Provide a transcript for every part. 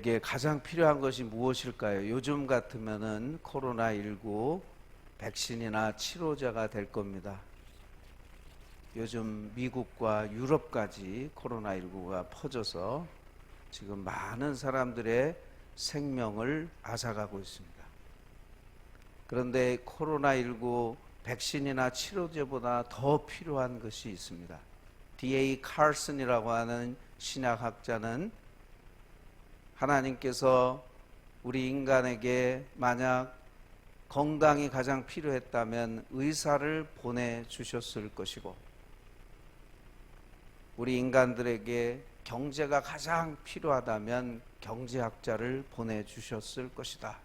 우리에게 가장 필요한 것이 무엇일까요? 요즘 같으면은 코로나19 백신이나 치료제가 될 겁니다. 요즘 미국과 유럽까지 코로나19가 퍼져서 지금 많은 사람들의 생명을 앗아가고 있습니다. 그런데 코로나19 백신이나 치료제보다 더 필요한 것이 있습니다. D.A. 칼슨이라고 하는 신약학자는 하나님께서 우리 인간에게 만약 건강이 가장 필요했다면 의사를 보내주셨을 것이고, 우리 인간들에게 경제가 가장 필요하다면 경제학자를 보내주셨을 것이다.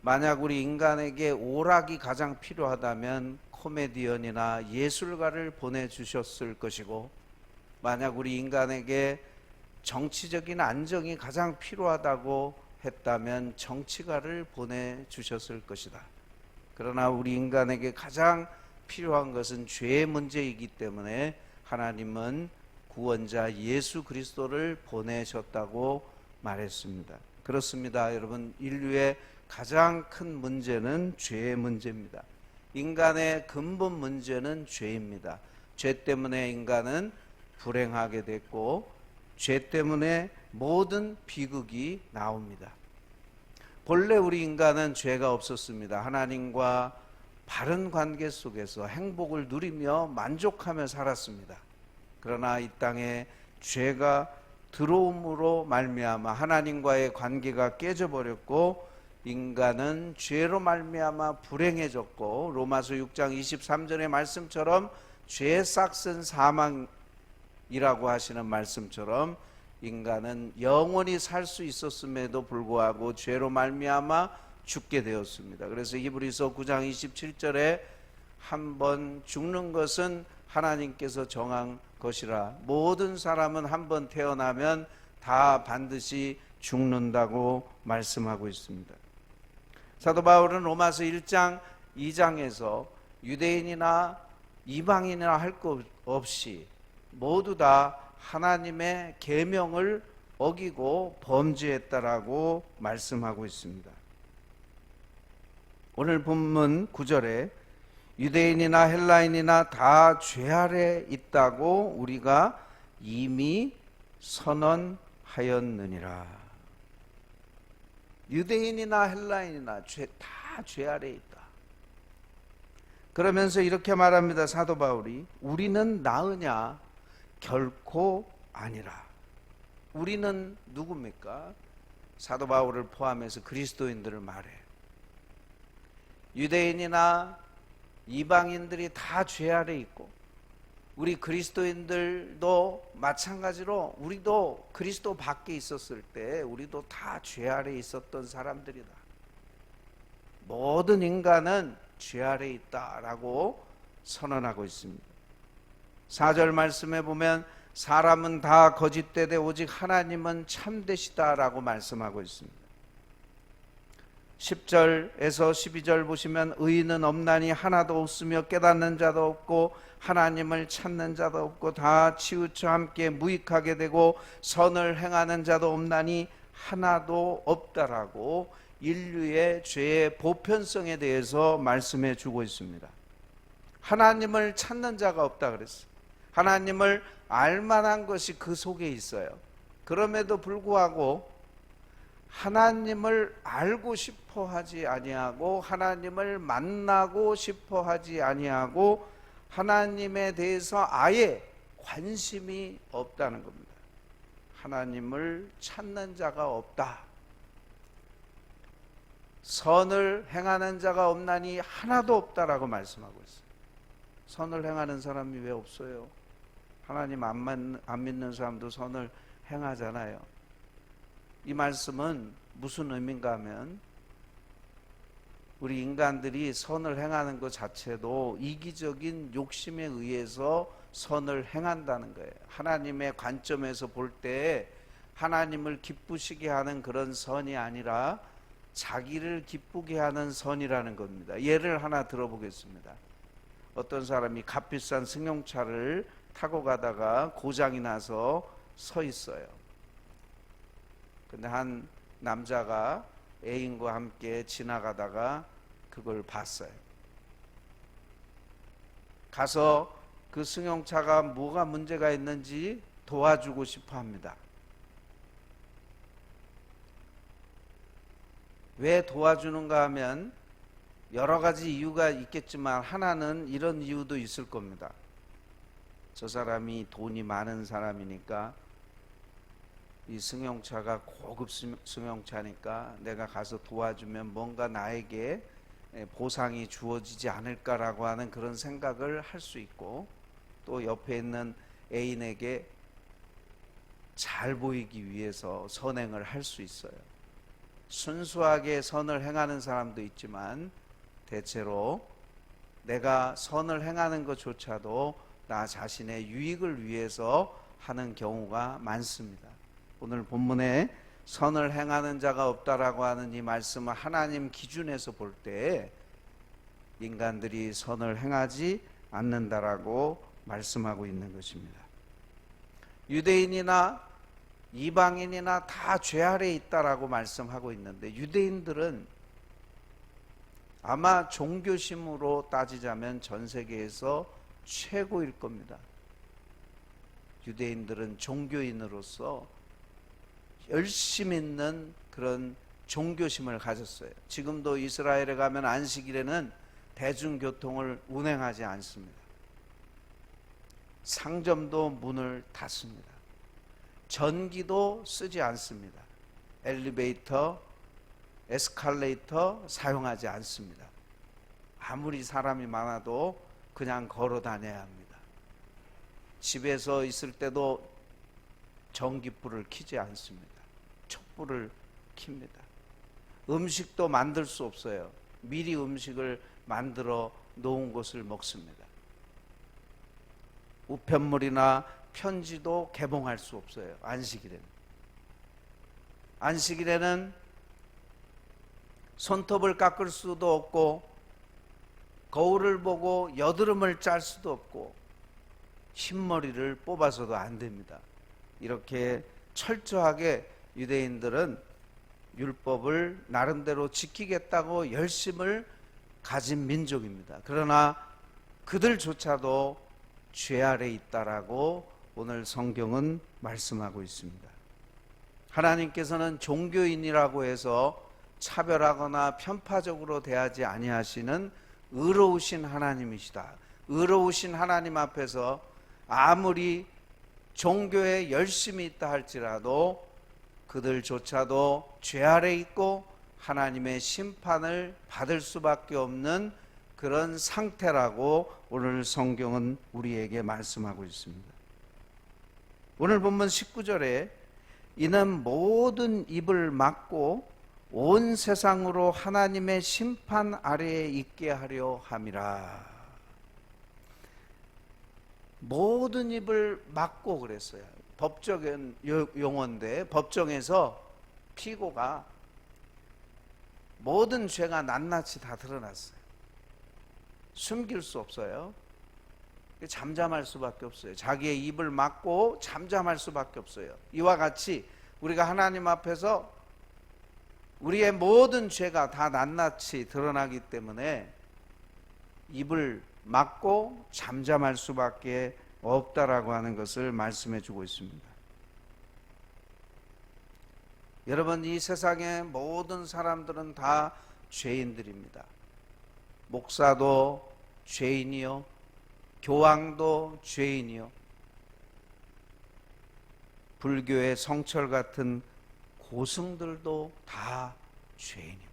만약 우리 인간에게 오락이 가장 필요하다면 코미디언이나 예술가를 보내주셨을 것이고, 만약 우리 인간에게 정치적인 안정이 가장 필요하다고 했다면 정치가를 보내주셨을 것이다. 그러나 우리 인간에게 가장 필요한 것은 죄의 문제이기 때문에 하나님은 구원자 예수 그리스도를 보내셨다고 말했습니다. 그렇습니다. 여러분, 인류의 가장 큰 문제는 죄의 문제입니다. 인간의 근본 문제는 죄입니다. 죄 때문에 인간은 불행하게 됐고, 죄 때문에 모든 비극이 나옵니다. 본래 우리 인간은 죄가 없었습니다. 하나님과 바른 관계 속에서 행복을 누리며 만족하며 살았습니다. 그러나 이 땅에 죄가 들어옴으로 말미암아 하나님과의 관계가 깨져버렸고, 인간은 죄로 말미암아 불행해졌고, 로마서 6장 23절의 말씀처럼 죄의 싹은 사망이라고 하시는 말씀처럼 인간은 영원히 살 수 있었음에도 불구하고 죄로 말미암아 죽게 되었습니다. 그래서 히브리서 9장 27절에 한 번 죽는 것은 하나님께서 정한 것이라, 모든 사람은 한 번 태어나면 다 반드시 죽는다고 말씀하고 있습니다. 사도 바울은 로마서 1장 2장에서 유대인이나 이방인이나 할 것 없이 모두 다 하나님의 계명을 어기고 범죄했다라고 말씀하고 있습니다. 오늘 본문 9절에 유대인이나 헬라인이나 다 죄 아래 있다고 우리가 이미 선언하였느니라. 유대인이나 헬라인이나 다 죄 아래 있다. 그러면서 이렇게 말합니다. 사도 바울이, 우리는 나으냐? 결코 아니라. 우리는 누굽니까? 사도 바울을 포함해서 그리스도인들을 말해. 유대인이나 이방인들이 다 죄 아래 있고, 우리 그리스도인들도 마찬가지로 우리도 그리스도 밖에 있었을 때 우리도 다 죄 아래 있었던 사람들이다. 모든 인간은 죄 아래 있다라고 선언하고 있습니다. 4절 말씀에 보면 사람은 다 거짓되되 오직 하나님은 참되시다라고 말씀하고 있습니다. 10절에서 12절 보시면 의인은 없나니 하나도 없으며 깨닫는 자도 없고 하나님을 찾는 자도 없고 다 치우쳐 함께 무익하게 되고 선을 행하는 자도 없나니 하나도 없다라고 인류의 죄의 보편성에 대해서 말씀해 주고 있습니다. 하나님을 찾는 자가 없다 그랬어요. 하나님을 알만한 것이 그 속에 있어요. 그럼에도 불구하고 하나님을 알고 싶어 하지 아니하고 하나님을 만나고 싶어 하지 아니하고 하나님에 대해서 아예 관심이 없다는 겁니다. 하나님을 찾는 자가 없다. 선을 행하는 자가 없나니 하나도 없다라고 말씀하고 있어요. 선을 행하는 사람이 왜 없어요? 하나님 안 믿는 사람도 선을 행하잖아요. 이 말씀은 무슨 의미인가 하면 우리 인간들이 선을 행하는 것 자체도 이기적인 욕심에 의해서 선을 행한다는 거예요. 하나님의 관점에서 볼 때 하나님을 기쁘시게 하는 그런 선이 아니라 자기를 기쁘게 하는 선이라는 겁니다. 예를 하나 들어보겠습니다. 어떤 사람이 값비싼 승용차를 타고 가다가 고장이 나서 서 있어요. 근데 한 남자가 애인과 함께 지나가다가 그걸 봤어요. 가서 그 승용차가 뭐가 문제가 있는지 도와주고 싶어 합니다. 왜 도와주는가 하면 여러 가지 이유가 있겠지만 하나는 이런 이유도 있을 겁니다. 저 사람이 돈이 많은 사람이니까, 이 승용차가 고급 승용차니까 내가 가서 도와주면 뭔가 나에게 보상이 주어지지 않을까라고 하는 그런 생각을 할 수 있고, 또 옆에 있는 애인에게 잘 보이기 위해서 선행을 할 수 있어요. 순수하게 선을 행하는 사람도 있지만 대체로 내가 선을 행하는 것조차도 나 자신의 유익을 위해서 하는 경우가 많습니다. 오늘 본문에 선을 행하는 자가 없다라고 하는 이 말씀은 하나님 기준에서 볼 때 인간들이 선을 행하지 않는다라고 말씀하고 있는 것입니다. 유대인이나 이방인이나 다 죄 아래에 있다라고 말씀하고 있는데, 유대인들은 아마 종교심으로 따지자면 전 세계에서 최고일 겁니다. 유대인들은 종교인으로서 열심히 있는 그런 종교심을 가졌어요. 지금도 이스라엘에 가면 안식일에는 대중교통을 운행하지 않습니다. 상점도 문을 닫습니다. 전기도 쓰지 않습니다. 엘리베이터, 에스컬레이터 사용하지 않습니다. 아무리 사람이 많아도 그냥 걸어 다녀야 합니다. 집에서 있을 때도 전기불을 켜지 않습니다. 촛불을 켭니다. 음식도 만들 수 없어요. 미리 음식을 만들어 놓은 것을 먹습니다. 우편물이나 편지도 개봉할 수 없어요. 안식일에는. 안식일에는 손톱을 깎을 수도 없고, 거울을 보고 여드름을 짤 수도 없고, 흰머리를 뽑아서도 안 됩니다. 이렇게 철저하게 유대인들은 율법을 나름대로 지키겠다고 열심을 가진 민족입니다. 그러나 그들조차도 죄 아래 있다라고 오늘 성경은 말씀하고 있습니다. 하나님께서는 종교인이라고 해서 차별하거나 편파적으로 대하지 아니하시는 의로우신 하나님이시다. 의로우신 하나님 앞에서 아무리 종교에 열심히 있다 할지라도 그들조차도 죄 아래 있고 하나님의 심판을 받을 수밖에 없는 그런 상태라고 오늘 성경은 우리에게 말씀하고 있습니다. 오늘 본문 19절에 이는 모든 입을 막고 온 세상으로 하나님의 심판 아래에 있게 하려 함이라. 모든 입을 막고 그랬어요. 법적인 용어인데, 법정에서 피고가 모든 죄가 낱낱이 다 드러났어요. 숨길 수 없어요. 잠잠할 수밖에 없어요. 자기의 입을 막고 잠잠할 수밖에 없어요. 이와 같이 우리가 하나님 앞에서 우리의 모든 죄가 다 낱낱이 드러나기 때문에 입을 막고 잠잠할 수밖에 없다라고 하는 것을 말씀해 주고 있습니다. 여러분, 이 세상의 모든 사람들은 다 죄인들입니다. 목사도 죄인이요, 교황도 죄인이요, 불교의 성철 같은 고승들도 다 죄인입니다.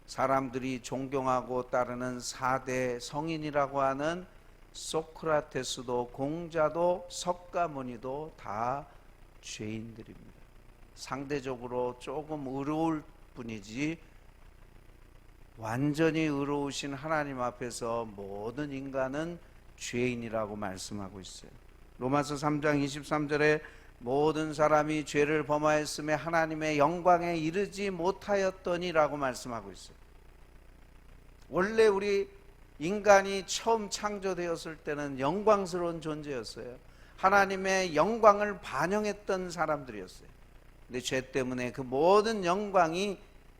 사람들이 존경하고 따르는 4대 성인이라고 하는 소크라테스도, 공자도, 석가모니도 다 죄인들입니다. 상대적으로 조금 의로울 뿐이지 완전히 의로우신 하나님 앞에서 모든 인간은 죄인이라고 말씀하고 있어요. 로마서 3장 23절에 모든 사람이 죄를 범하였음에 하나님의 영광에 이르지 못하였더니라고 말씀하고 있어요. 원래 우리 인간이 처음 창조되었을 때는 영광스러운 존재였어요. 하나님의 영광을 반영했던 사람들이었어요. 근데 죄 때문에 그 모든 영광이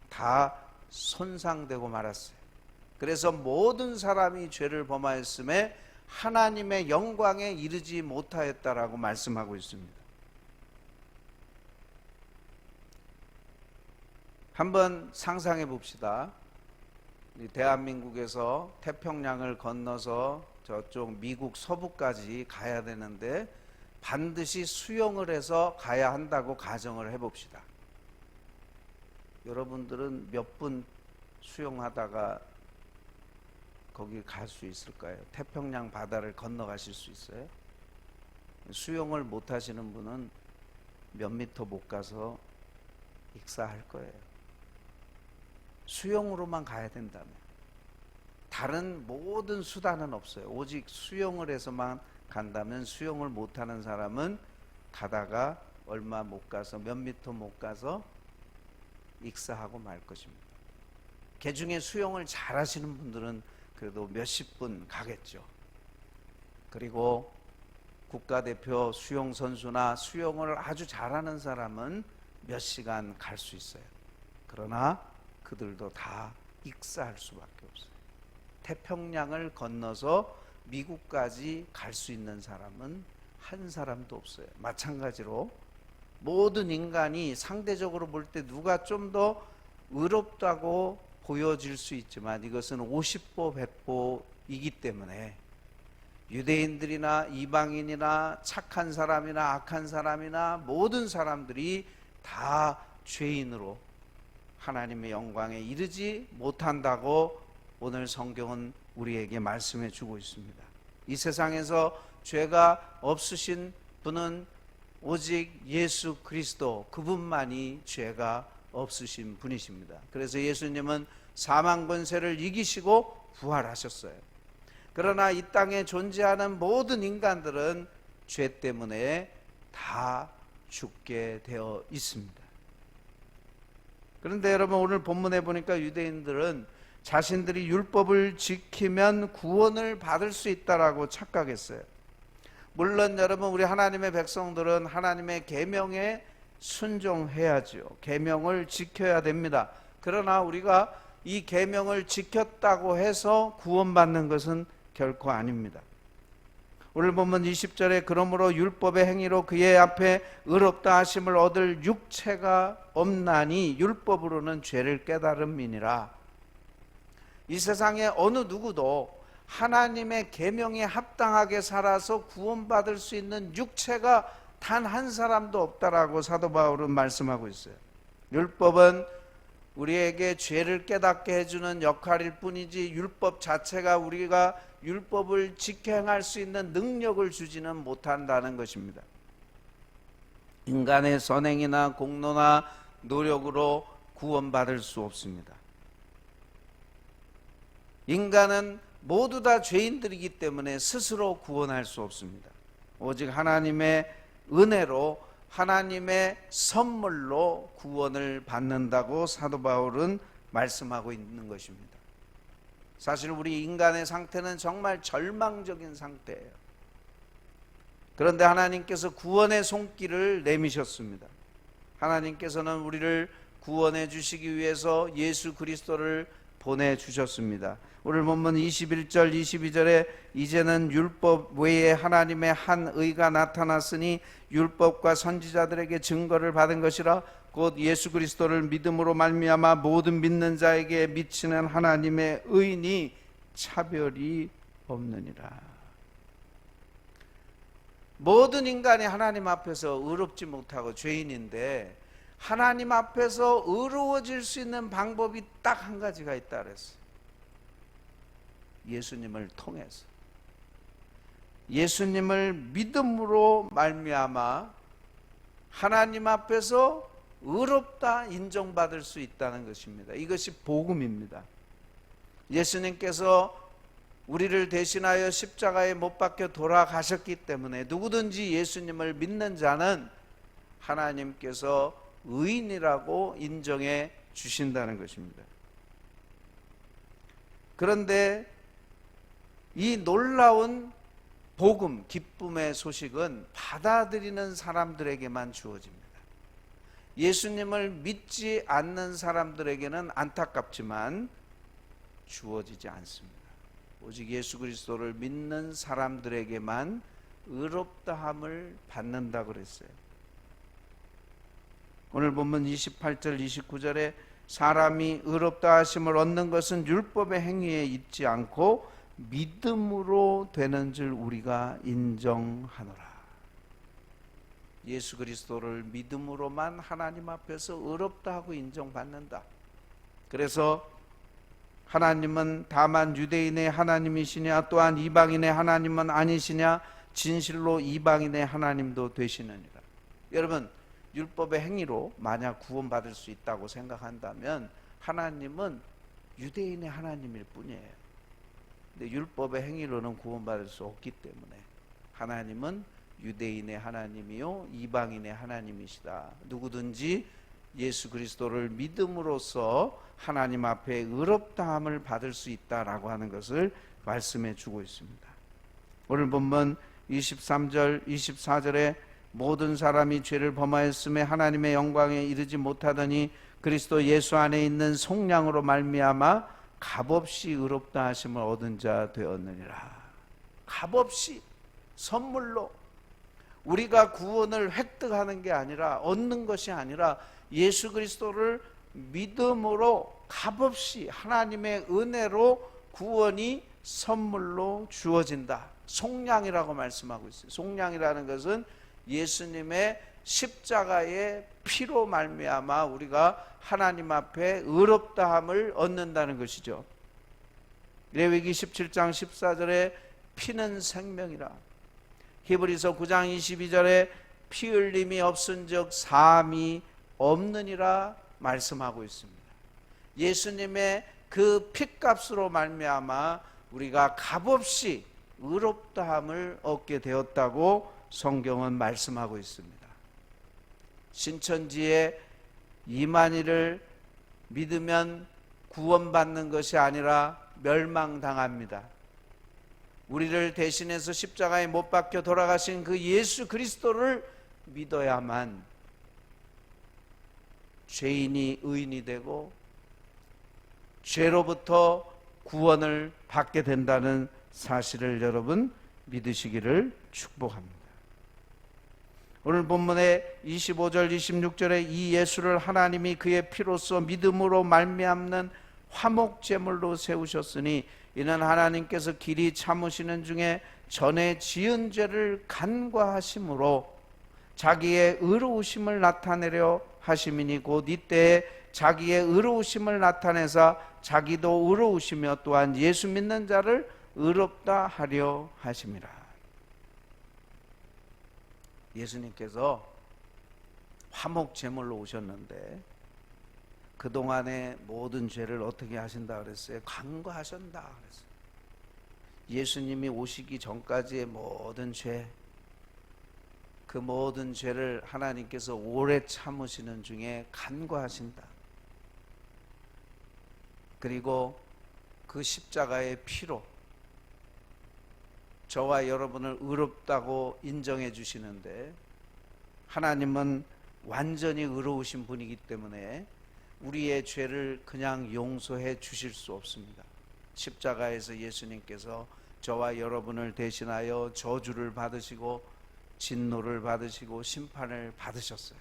다 손상되고 말았어요. 그래서 모든 사람이 죄를 범하였음에 하나님의 영광에 이르지 못하였다라고 말씀하고 있습니다. 한번 상상해 봅시다. 대한민국에서 태평양을 건너서 저쪽 미국 서부까지 가야 되는데 반드시 수영을 해서 가야 한다고 가정을 해봅시다. 여러분들은 몇 분 수영하다가 거기 갈 수 있을까요? 태평양 바다를 건너가실 수 있어요? 수영을 못 하시는 분은 몇 미터 못 가서 익사할 거예요. 수영으로만 가야 된다면 다른 모든 수단은 없어요. 오직 수영을 해서만 간다면 수영을 못하는 사람은 가다가 얼마 못 가서 몇 미터 못 가서 익사하고 말 것입니다. 그 중에 수영을 잘하시는 분들은 그래도 몇십 분 가겠죠. 그리고 국가대표 수영 선수나 수영을 아주 잘하는 사람은 몇 시간 갈 수 있어요. 그러나 그들도 다 익사할 수밖에 없어요. 태평양을 건너서 미국까지 갈 수 있는 사람은 한 사람도 없어요. 마찬가지로 모든 인간이 상대적으로 볼 때 누가 좀 더 의롭다고 보여질 수 있지만 이것은 50보 100보이기 때문에 유대인들이나 이방인이나 착한 사람이나 악한 사람이나 모든 사람들이 다 죄인으로 하나님의 영광에 이르지 못한다고 오늘 성경은 우리에게 말씀해 주고 있습니다. 이 세상에서 죄가 없으신 분은 오직 예수 그리스도, 그분만이 죄가 없으신 분이십니다. 그래서 예수님은 사망 권세를 이기시고 부활하셨어요. 그러나 이 땅에 존재하는 모든 인간들은 죄 때문에 다 죽게 되어 있습니다. 그런데 여러분, 오늘 본문에 보니까 유대인들은 자신들이 율법을 지키면 구원을 받을 수 있다라고 착각했어요. 물론 여러분, 우리 하나님의 백성들은 하나님의 계명에 순종해야죠. 계명을 지켜야 됩니다. 그러나 우리가 이 계명을 지켰다고 해서 구원받는 것은 결코 아닙니다. 오늘 보면 20절에 그러므로 율법의 행위로 그의 앞에 의롭다 하심을 얻을 육체가 없나니 율법으로는 죄를 깨달음이니라. 이 세상에 어느 누구도 하나님의 계명에 합당하게 살아서 구원받을 수 있는 육체가 단 한 사람도 없다라고 사도 바울은 말씀하고 있어요. 율법은 우리에게 죄를 깨닫게 해주는 역할일 뿐이지 율법 자체가 우리가 율법을 지켜 행할 수 있는 능력을 주지는 못한다는 것입니다. 인간의 선행이나 공로나 노력으로 구원받을 수 없습니다. 인간은 모두 다 죄인들이기 때문에 스스로 구원할 수 없습니다. 오직 하나님의 은혜로, 하나님의 선물로 구원을 받는다고 사도 바울은 말씀하고 있는 것입니다. 사실 우리 인간의 상태는 정말 절망적인 상태예요. 그런데 하나님께서 구원의 손길을 내미셨습니다. 하나님께서는 우리를 구원해 주시기 위해서 예수 그리스도를 보내주셨습니다. 오늘 본문 21절 22절에 이제는 율법 외에 하나님의 한 의가 나타났으니 율법과 선지자들에게 증거를 받은 것이라 곧 예수 그리스도를 믿음으로 말미암아 모든 믿는 자에게 미치는 하나님의 의니 차별이 없느니라. 모든 인간이 하나님 앞에서 의롭지 못하고 죄인인데 하나님 앞에서 의로워질 수 있는 방법이 딱 한 가지가 있다 그랬어요. 예수님을 통해서, 예수님을 믿음으로 말미암아 하나님 앞에서 의롭다 인정받을 수 있다는 것입니다. 이것이 복음입니다. 예수님께서 우리를 대신하여 십자가에 못 박혀 돌아가셨기 때문에 누구든지 예수님을 믿는 자는 하나님께서 의인이라고 인정해 주신다는 것입니다. 그런데 이 놀라운 복음, 기쁨의 소식은 받아들이는 사람들에게만 주어집니다. 예수님을 믿지 않는 사람들에게는 안타깝지만 주어지지 않습니다. 오직 예수 그리스도를 믿는 사람들에게만 의롭다함을 받는다 그랬어요. 오늘 본문 28절 29절에 사람이 의롭다 하심을 얻는 것은 율법의 행위에 있지 않고 믿음으로 되는 줄 우리가 인정하노라. 예수 그리스도를 믿음으로만 하나님 앞에서 의롭다 하고 인정받는다. 그래서 하나님은 다만 유대인의 하나님이시냐 또한 이방인의 하나님은 아니시냐 진실로 이방인의 하나님도 되시느니라. 여러분, 율법의 행위로 만약 구원받을 수 있다고 생각한다면 하나님은 유대인의 하나님일 뿐이에요. 근데 율법의 행위로는 구원받을 수 없기 때문에 하나님은 유대인의 하나님이요 이방인의 하나님이시다. 누구든지 예수 그리스도를 믿음으로써 하나님 앞에 의롭다함을 받을 수 있다라고 하는 것을 말씀해 주고 있습니다. 오늘 본문 23절 24절에 모든 사람이 죄를 범하였음에 하나님의 영광에 이르지 못하더니 그리스도 예수 안에 있는 속량으로 말미암아 값없이 의롭다 하심을 얻은 자 되었느니라. 값없이 선물로 우리가 구원을 획득하는 게 아니라 얻는 것이 아니라 예수 그리스도를 믿음으로 값없이 하나님의 은혜로 구원이 선물로 주어진다. 속량이라고 말씀하고 있어요. 속량이라는 것은 예수님의 십자가의 피로 말미암아 우리가 하나님 앞에 의롭다함을 얻는다는 것이죠. 레위기 17장 14절에 피는 생명이라. 히브리서 9장 22절에 피 흘림이 없은즉 사함이 없느니라 말씀하고 있습니다. 예수님의 그 피값으로 말미암아 우리가 값없이 의롭다함을 얻게 되었다고 성경은 말씀하고 있습니다. 신천지에 이만희를 믿으면 구원받는 것이 아니라 멸망당합니다. 우리를 대신해서 십자가에 못 박혀 돌아가신 그 예수 그리스도를 믿어야만 죄인이 의인이 되고 죄로부터 구원을 받게 된다는 사실을 여러분 믿으시기를 축복합니다. 오늘 본문의 25절 26절에 이 예수를 하나님이 그의 피로써 믿음으로 말미암는 화목제물로 세우셨으니 이는 하나님께서 길이 참으시는 중에 전에 지은 죄를 간과하심으로 자기의 의로우심을 나타내려 하심이니 곧 이때에 자기의 의로우심을 나타내사 자기도 의로우시며 또한 예수 믿는 자를 의롭다 하려 하심이라. 예수님께서 화목제물로 오셨는데 그동안의 모든 죄를 어떻게 하신다 그랬어요? 간과하신다 그랬어요. 예수님이 오시기 전까지의 모든 죄, 그 모든 죄를 하나님께서 오래 참으시는 중에 간과하신다. 그리고 그 십자가의 피로 저와 여러분을 의롭다고 인정해 주시는데 하나님은 완전히 의로우신 분이기 때문에 우리의 죄를 그냥 용서해 주실 수 없습니다. 십자가에서 예수님께서 저와 여러분을 대신하여 저주를 받으시고 진노를 받으시고 심판을 받으셨어요.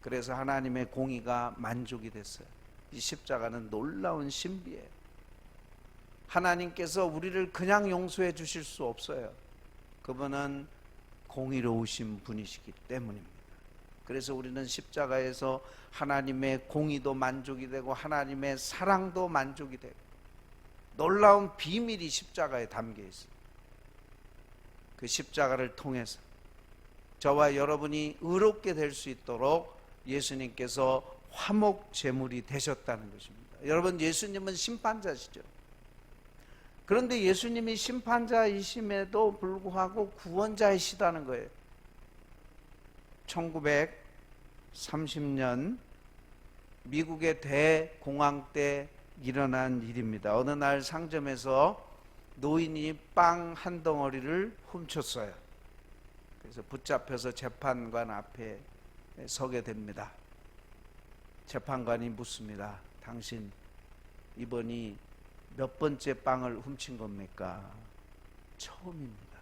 그래서 하나님의 공의가 만족이 됐어요. 이 십자가는 놀라운 신비예요. 하나님께서 우리를 그냥 용서해 주실 수 없어요. 그분은 공의로우신 분이시기 때문입니다. 그래서 우리는 십자가에서 하나님의 공의도 만족이 되고 하나님의 사랑도 만족이 되고 놀라운 비밀이 십자가에 담겨 있어요. 그 십자가를 통해서 저와 여러분이 의롭게 될 수 있도록 예수님께서 화목 제물이 되셨다는 것입니다. 여러분, 예수님은 심판자시죠. 그런데 예수님이 심판자이심에도 불구하고 구원자이시다는 거예요. 1930년 미국의 대공황 때 일어난 일입니다. 어느 날 상점에서 노인이 빵 한 덩어리를 훔쳤어요. 그래서 붙잡혀서 재판관 앞에 서게 됩니다. 재판관이 묻습니다. 당신 이번이 몇 번째 빵을 훔친 겁니까? 처음입니다.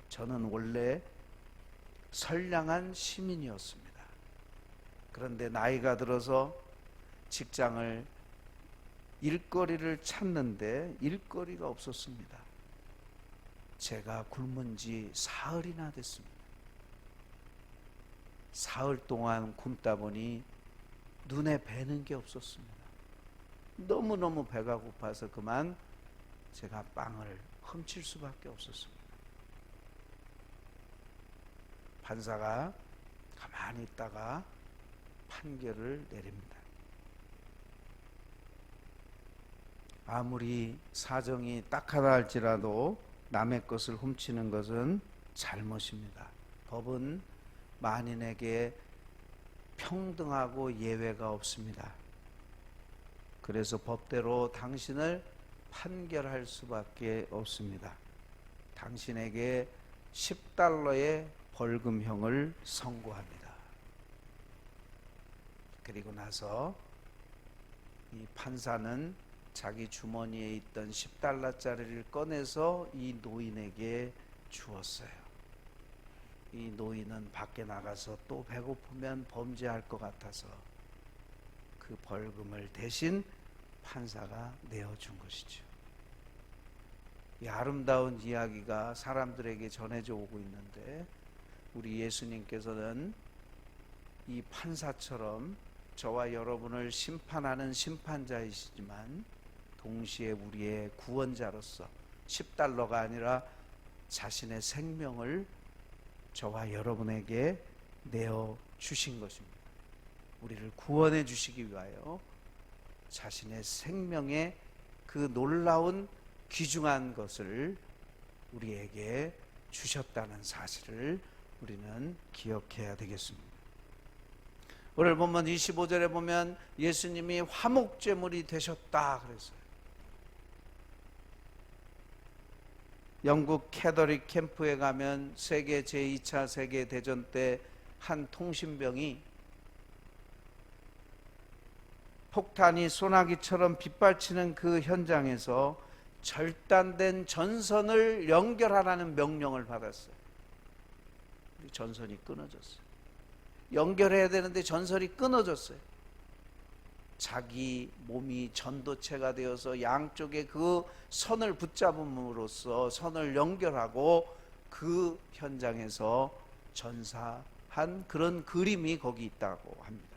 저는 원래 선량한 시민이었습니다. 그런데 나이가 들어서 직장을 일거리를 찾는데 일거리가 없었습니다. 제가 굶은 지 사흘이나 됐습니다. 사흘 동안 굶다 보니 눈에 뵈는 게 없었습니다. 너무너무 배가 고파서 그만 제가 빵을 훔칠 수밖에 없었습니다. 판사가 가만히 있다가 판결을 내립니다. 아무리 사정이 딱하다 할지라도 남의 것을 훔치는 것은 잘못입니다. 법은 만인에게 평등하고 예외가 없습니다. 그래서 법대로 당신을 판결할 수밖에 없습니다. 당신에게 10달러의 벌금형을 선고합니다. 그리고 나서 이 판사는 자기 주머니에 있던 10달러짜리를 꺼내서 이 노인에게 주었어요. 이 노인은 밖에 나가서 또 배고프면 범죄할 것 같아서 그 벌금을 대신 판사가 내어준 것이죠. 이 아름다운 이야기가 사람들에게 전해져 오고 있는데 우리 예수님께서는 이 판사처럼 저와 여러분을 심판하는 심판자이시지만 동시에 우리의 구원자로서 10달러가 아니라 자신의 생명을 저와 여러분에게 내어주신 것입니다. 우리를 구원해 주시기 위하여 자신의 생명의 그 놀라운 귀중한 것을 우리에게 주셨다는 사실을 우리는 기억해야 되겠습니다. 오늘 본문 25절에 보면 예수님이 화목제물이 되셨다 그랬어요. 영국 캐더릭 캠프에 가면 세계 제2차 세계대전 때 한 통신병이 폭탄이 소나기처럼 빗발치는 그 현장에서 절단된 전선을 연결하라는 명령을 받았어요. 전선이 끊어졌어요. 연결해야 되는데 전선이 끊어졌어요. 자기 몸이 전도체가 되어서 양쪽에 그 선을 붙잡음으로써 선을 연결하고 그 현장에서 전사한 그런 그림이 거기 있다고 합니다.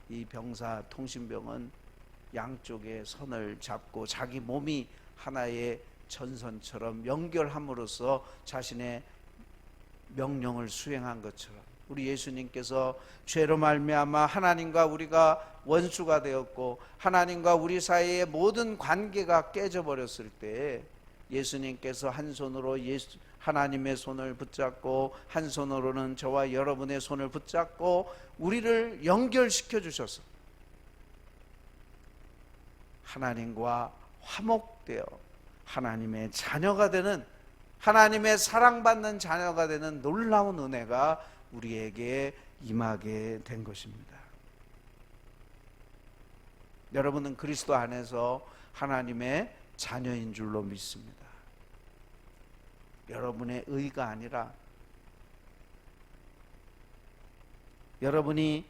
이 병사 통신병은 양쪽에 선을 잡고 자기 몸이 하나의 전선처럼 연결함으로써 자신의 명령을 수행한 것처럼 우리 예수님께서 죄로 말미암아 하나님과 우리가 원수가 되었고 하나님과 우리 사이의 모든 관계가 깨져버렸을 때 예수님께서 한 손으로 하나님의 손을 붙잡고 한 손으로는 저와 여러분의 손을 붙잡고 우리를 연결시켜 주셔서 하나님과 화목되어 하나님의 자녀가 되는, 하나님의 사랑받는 자녀가 되는 놀라운 은혜가 우리에게 임하게 된 것입니다. 여러분은 그리스도 안에서 하나님의 자녀인 줄로 믿습니다. 여러분의 의가 아니라 여러분이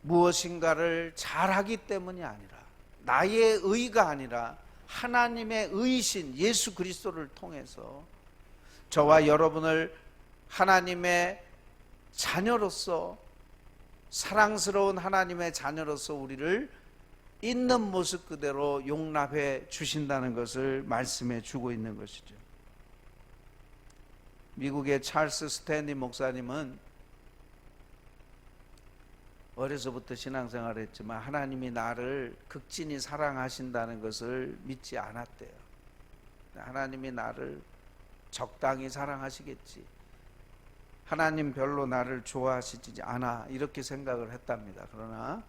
무엇인가를 잘하기 때문이 아니라, 나의 의가 아니라 하나님의 의신 예수 그리스도를 통해서 저와 여러분을 하나님의 자녀로서, 사랑스러운 하나님의 자녀로서 우리를 있는 모습 그대로 용납해 주신다는 것을 말씀해 주고 있는 것이죠. 미국의 찰스 스탠리 목사님은 어려서부터 신앙생활을 했지만 하나님이 나를 극진히 사랑하신다는 것을 믿지 않았대요. 하나님이 나를 적당히 사랑하시겠지, 하나님 별로 나를 좋아하시지 않아 이렇게 생각을 했답니다. 그러나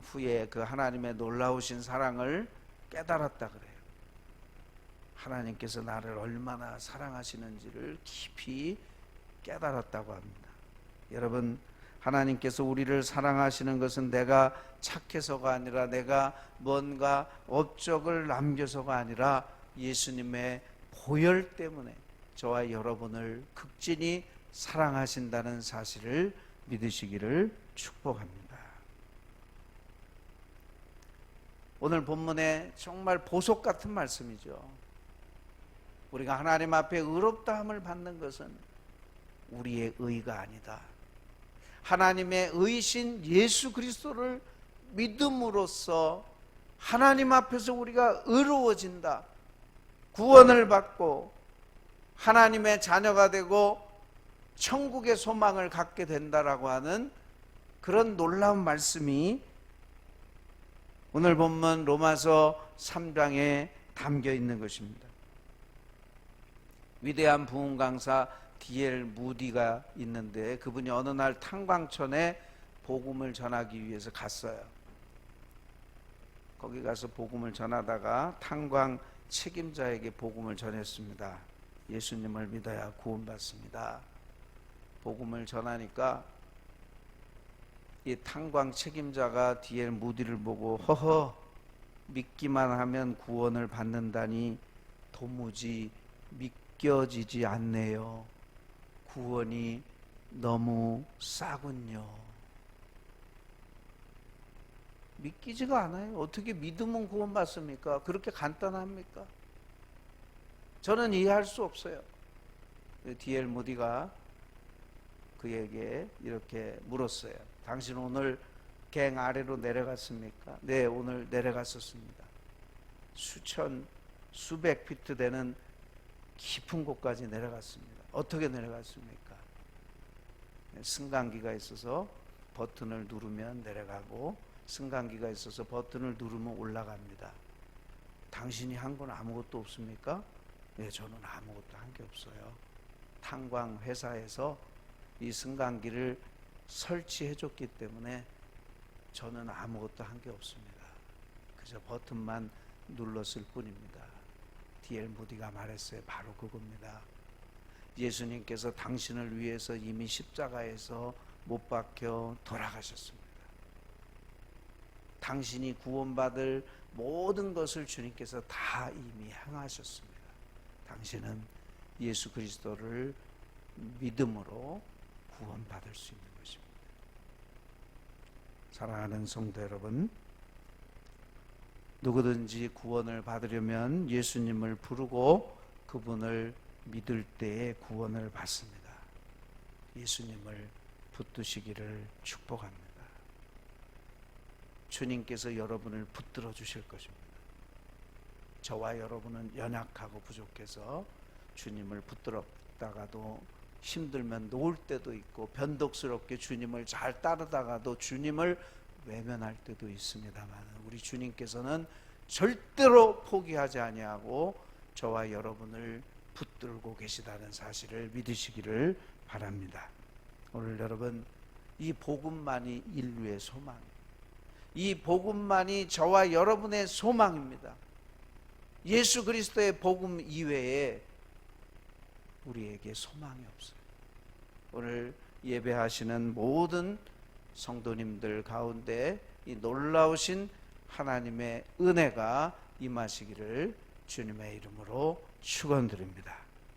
후에 그 하나님의 놀라우신 사랑을 깨달았다 그래요. 하나님께서 나를 얼마나 사랑하시는지를 깊이 깨달았다고 합니다. 여러분, 하나님께서 우리를 사랑하시는 것은 내가 착해서가 아니라 내가 뭔가 업적을 남겨서가 아니라 예수님의 보혈 때문에 저와 여러분을 극진히 사랑하신다는 사실을 믿으시기를 축복합니다. 오늘 본문에 정말 보석 같은 말씀이죠. 우리가 하나님 앞에 의롭다함을 받는 것은 우리의 의가 아니다. 하나님의 의신 예수 그리스도를 믿음으로써 하나님 앞에서 우리가 의로워진다. 구원을 받고 하나님의 자녀가 되고 천국의 소망을 갖게 된다라고 하는 그런 놀라운 말씀이 오늘 본문 로마서 3장에 담겨 있는 것입니다. 위대한 부흥 강사 D.L. 무디가 있는데 그분이 어느 날 탄광촌에 복음을 전하기 위해서 갔어요. 거기 가서 복음을 전하다가 탄광 책임자에게 복음을 전했습니다. 예수님을 믿어야 구원받습니다. 복음을 전하니까 이 탄광 책임자가 D.L. 무디를 보고 허허, 믿기만 하면 구원을 받는다니 도무지 믿겨지지 않네요. 구원이 너무 싸군요. 믿기지가 않아요. 어떻게 믿으면 구원받습니까? 그렇게 간단합니까? 저는 이해할 수 없어요. D.L. 무디가 그에게 이렇게 물었어요. 당신 오늘 갱 아래로 내려갔습니까? 네, 오늘 내려갔었습니다. 수백 피트 되는 깊은 곳까지 내려갔습니다. 어떻게 내려갔습니까? 승강기가 있어서 버튼을 누르면 내려가고 승강기가 있어서 버튼을 누르면 올라갑니다. 당신이 한 건 아무것도 없습니까? 네, 저는 아무것도 한 게 없어요. 탄광 회사에서 이 승강기를 설치해 줬기 때문에 저는 아무것도 한 게 없습니다. 그저 버튼만 눌렀을 뿐입니다. D.L. 무디가 말했어요. 바로 그겁니다. 예수님께서 당신을 위해서 이미 십자가에서 못 박혀 돌아가셨습니다. 당신이 구원받을 모든 것을 주님께서 다 이미 행하셨습니다. 당신은 예수 그리스도를 믿음으로 구원받을 수 있는 것입니다. 사랑하는 성도 여러분, 누구든지 구원을 받으려면 예수님을 부르고 그분을 믿을 때에 구원을 받습니다. 예수님을 붙드시기를 축복합니다. 주님께서 여러분을 붙들어 주실 것입니다. 저와 여러분은 연약하고 부족해서 주님을 붙들었다가도 힘들면 놓을 때도 있고 변덕스럽게 주님을 잘 따르다가도 주님을 외면할 때도 있습니다만 우리 주님께서는 절대로 포기하지 아니하고 저와 여러분을 붙들고 계시다는 사실을 믿으시기를 바랍니다. 오늘 여러분, 이 복음만이 인류의 소망이에요. 이 복음만이 저와 여러분의 소망입니다. 예수 그리스도의 복음 이외에 우리에게 소망이 없어요. 오늘 예배하시는 모든 성도님들 가운데 이 놀라우신 하나님의 은혜가 임하시기를 주님의 이름으로 축원드립니다.